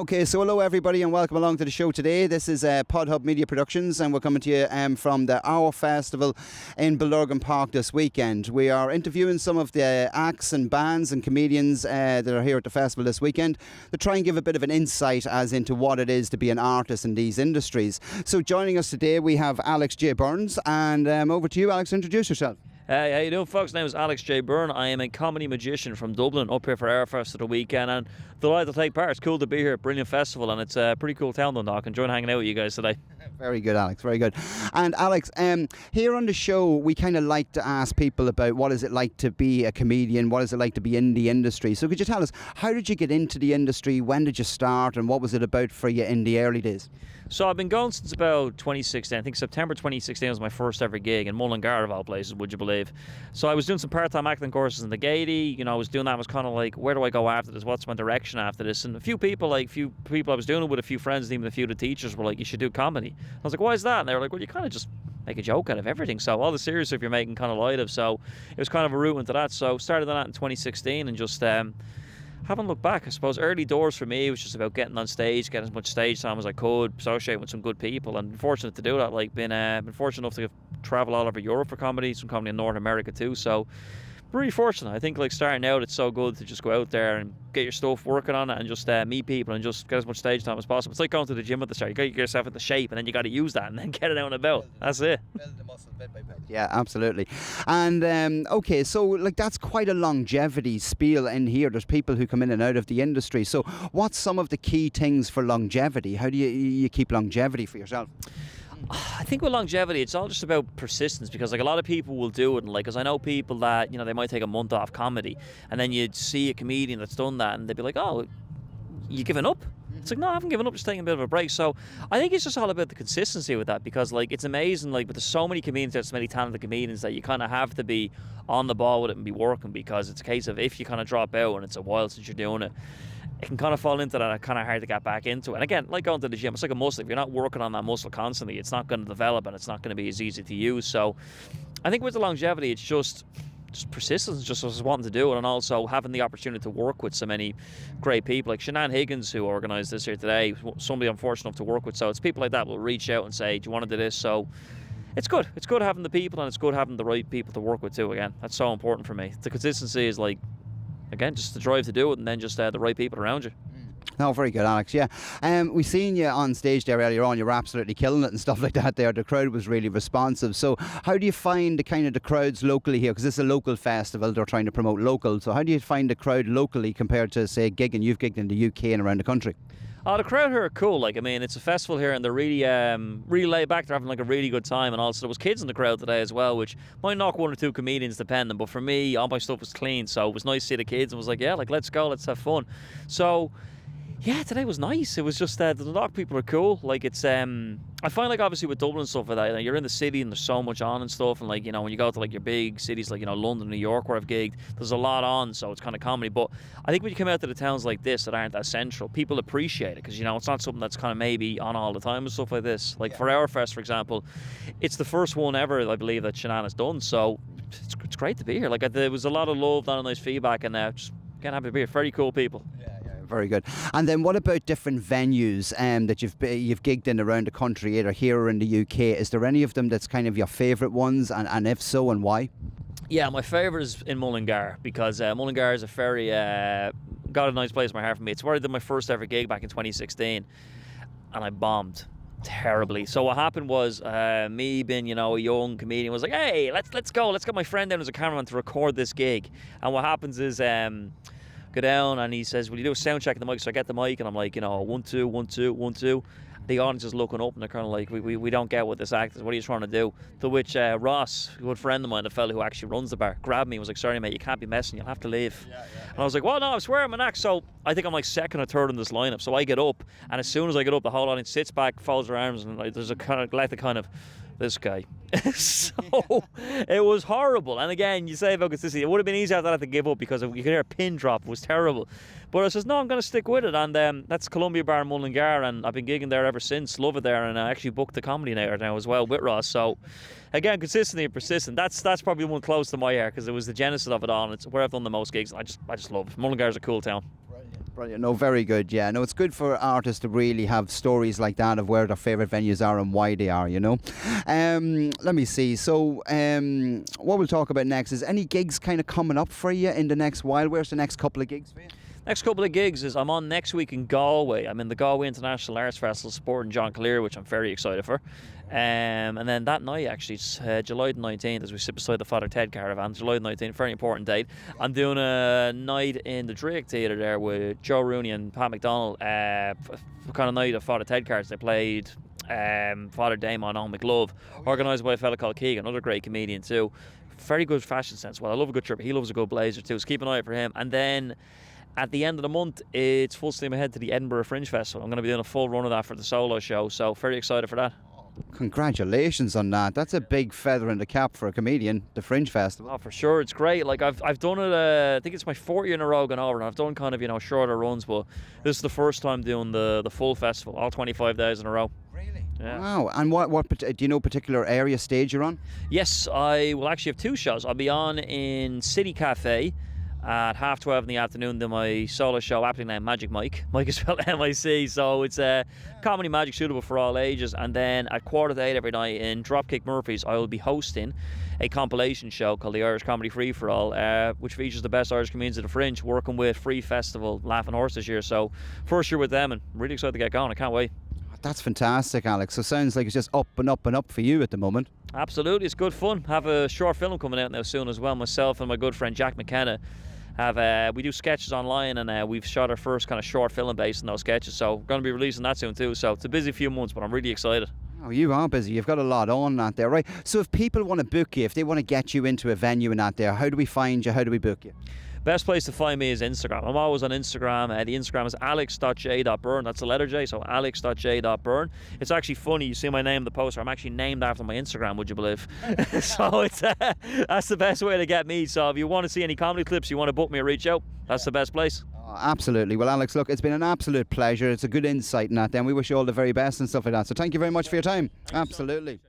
Okay, so hello everybody and welcome along to the show today. This is Pod Hub Media Productions and we're coming to you from the Our Festival in Bellurgan Park this weekend. We are interviewing some of the acts and bands and comedians that are here at the festival this weekend to try and give a bit of an insight as into what it is to be an artist in these industries. So joining us today we have Alex J. Byrne, and over to you, Alex, introduce yourself. Hey, how you doing, folks? My name is Alex J. Byrne. I am a comedy magician from Dublin, up here for AurFest of the weekend, and delighted to take part. It's cool to be here. Brilliant festival, and it's a pretty cool town, Dundalk. Enjoying hanging out with you guys today. Very good, Alex. Very good. And Alex, here on the show, we kind of like to ask people about what is it like to be a comedian, what is it like to be in the industry. So could you tell us, how did you get into the industry, when did you start, and what was it about for you in the early days? So I've been going since about 2016. I think September 2016 was my first ever gig in Mullingar, of all places, would you believe. So I was doing some part-time acting courses in the Gaiety. You know, I was doing that. I was kind of like, where do I go after this? What's my direction after this? And a few people I was doing it with, a few friends, and even a few of the teachers were like, you should do comedy. I was like, why is that? And they were like, well, you kind of just make a joke out of everything. So all the serious stuff you're making kind of light of. So it was kind of a route into that. So started on that in 2016 and just haven't looked back. I suppose early doors for me was just about getting on stage, getting as much stage time as I could, associating with some good people, and fortunate to do that. Like been fortunate enough to travel all over Europe for comedy, some comedy in North America too. So really fortunate. I think like starting out, it's so good to just go out there and get your stuff, working on it, and just meet people and just get as much stage time as possible. It's like going to the gym at the start. You got to get yourself into shape, and then you got to use that, and then get it out and about. That's it. Build the muscle bit by bit. Yeah, absolutely. And okay, so like that's quite a longevity spiel in here. There's people who come in and out of the industry. So what's some of the key things for longevity? How do you keep longevity for yourself? I think with longevity, it's all just about persistence, because like a lot of people will do it, and like, because I know people that, you know, they might take a month off comedy, and then you'd see a comedian that's done that, and they'd be like, oh, you giving up? It's like, no, I haven't given up, just taking a bit of a break. So I think it's just all about the consistency with that, because like it's amazing, like, but there's so many comedians, there's so many talented comedians that you kind of have to be on the ball with it and be working, because it's a case of if you kind of drop out and it's a while since you're doing it, it can kind of fall into that, and kind of hard to get back into it. And again, like going to the gym, it's like a muscle. If you're not working on that muscle constantly, it's not going to develop, and it's not going to be as easy to use. So I think with the longevity, it's just persistence, just wanting to do it, and also having the opportunity to work with so many great people like Shanann Higgins, who organised this here today, somebody I'm fortunate enough to work with. So it's people like that will reach out and say, do you want to do this? So it's good having the people, and it's good having the right people to work with too. Again, that's so important for me. The consistency is like, again, just the drive to do it, and then just the right people around you. No, very good, Alex. Yeah, we seen you on stage there earlier on. You were absolutely killing it and stuff like that. There, the crowd was really responsive. So, how do you find the crowds locally here? Because this is a local festival; they're trying to promote local. So, how do you find the crowd locally compared to, say, gigging? You've gigged in the UK and around the country. Oh, the crowd here are cool. Like, I mean, it's a festival here, and they're really, really laid back. They're having like a really good time, and also there was kids in the crowd today as well, which might knock one or two comedians depending. But for me, all my stuff was clean, so it was nice to see the kids, and was like, yeah, like let's go, let's have fun. So yeah, today was nice. It was just the Dundalk people are cool. Like it's I find like obviously with Dublin and stuff like that, you know, you're in the city and there's so much on and stuff, and like, you know, when you go to like your big cities like, you know, London, New York, where I've gigged, there's a lot on, so it's kind of comedy. But I think when you come out to the towns like this that aren't that central, people appreciate it, because, you know, it's not something that's kind of maybe on all the time and stuff like this. Like for AurFest, for example, it's the first one ever, I believe, that Shanann has done, so it's great to be here. Like there was a lot of love, a lot of nice feedback, and just can't happy to be here. Very cool people. Very good. And then what about different venues that you've gigged in around the country, either here or in the UK? Is there any of them that's kind of your favourite ones, and if so, and why? Yeah, my favourite is in Mullingar, because Mullingar is a very got a nice place in my heart for me. It's where I did my first ever gig back in 2016, and I bombed terribly. So what happened was, me being, you know, a young comedian, was like, hey, let's go, let's get my friend down as a cameraman to record this gig. And what happens is, go down, and he says, will you do a sound check of the mic? So I get the mic, and I'm like, you know, 1 2 1 2 1 2. The audience is looking up, and they're kind of like, we don't get what this act is. What are you trying to do? To which Ross, a good friend of mine, the fellow who actually runs the bar, grabbed me and was like, sorry mate, you can't be messing, you'll have to leave. And I was like, well, no, I swear I'm an act. So I think I'm like second or third in this lineup. So I get up, and as soon as I get up, the whole audience sits back, folds their arms, and like, there's a kind of this guy. So it was horrible. And again, you say about consistency, it would have been easier after that to give up, because you could hear a pin drop. It was terrible. But I says, no, I'm going to stick with it. And that's Columbia Bar in Mullingar, and I've been gigging there ever since. Love it there, and I actually booked the comedy night now as well with Ross. So again, consistency and persistence. That's probably one close to my heart, because it was the genesis of it all, and it's where I've done the most gigs. I just love it. Mullingar is a cool town. Brilliant. Brilliant. No, very good. Yeah, no, it's good for artists to really have stories like that of where their favourite venues are and why they are, you know. Let me see. So, what we'll talk about next is any gigs kind of coming up for you in the next while. Where's the next couple of gigs for you? Next couple of gigs is I'm on next week in Galway. I'm in the Galway International Arts Festival supporting John Clear, which I'm very excited for. And then that night, actually, it's July the 19th, as we sit beside the Father Ted Caravan. July the 19th, very important date. I'm doing a night in the Drake Theatre there with Joe Rooney and Pat McDonald. Kind of night of Father Ted cards. They played Father Damon on McLove, organised by a fella called Keegan, another great comedian too. Very good fashion sense. Well, I love a good trip. He loves a good blazer too, so keep an eye out for him. And then at the end of the month, it's full steam ahead to the Edinburgh Fringe Festival. I'm going to be doing a full run of that for the solo show, so very excited for that. Congratulations on that. That's a big feather in the cap for a comedian, the Fringe Festival. Oh, for sure. It's great. Like, I've done it, I think it's my 4th year in a row going over, and I've done kind of, you know, shorter runs, but this is the first time doing the full festival, all 25 days in a row. Really? Yeah. Wow. And what do you know particular area stage you're on? Yes, I will actually have 2 shows. I'll be on in City Cafe at 12:30 in the afternoon, then my solo show, aptly named Magic Mike. Mike is spelled M-I-C, so it's a comedy magic suitable for all ages. And then at 7:45 every night in Dropkick Murphys, I will be hosting a compilation show called the Irish Comedy Free for All, which features the best Irish comedians at the Fringe, working with Free Festival, Laughing Horse this year. So first year with them, and I'm really excited to get going. I can't wait. That's fantastic, Alex. So sounds like it's just up and up and up for you at the moment. Absolutely, it's good fun. Have a short film coming out now soon as well. Myself and my good friend Jack McKenna we do sketches online, and we've shot our first kind of short film based on those sketches, so we're going to be releasing that soon too. So it's a busy few months, but I'm really excited. Oh, you are busy. You've got a lot on that there, right? So if people want to book you, if they want to get you into a venue and that there, how do we find you? How do we book you? Best place to find me is Instagram. I'm always on Instagram. The Instagram is alex.j.byrne. That's the letter J, so alex.j.byrne. It's actually funny. You see my name in the poster. I'm actually named after my Instagram, would you believe? So it's that's the best way to get me. So if you want to see any comedy clips, you want to book me or reach out, that's the best place. Oh, absolutely. Well, Alex, look, it's been an absolute pleasure. It's a good insight in that, then. We wish you all the very best and stuff like that. So thank you very much for your time. Absolutely.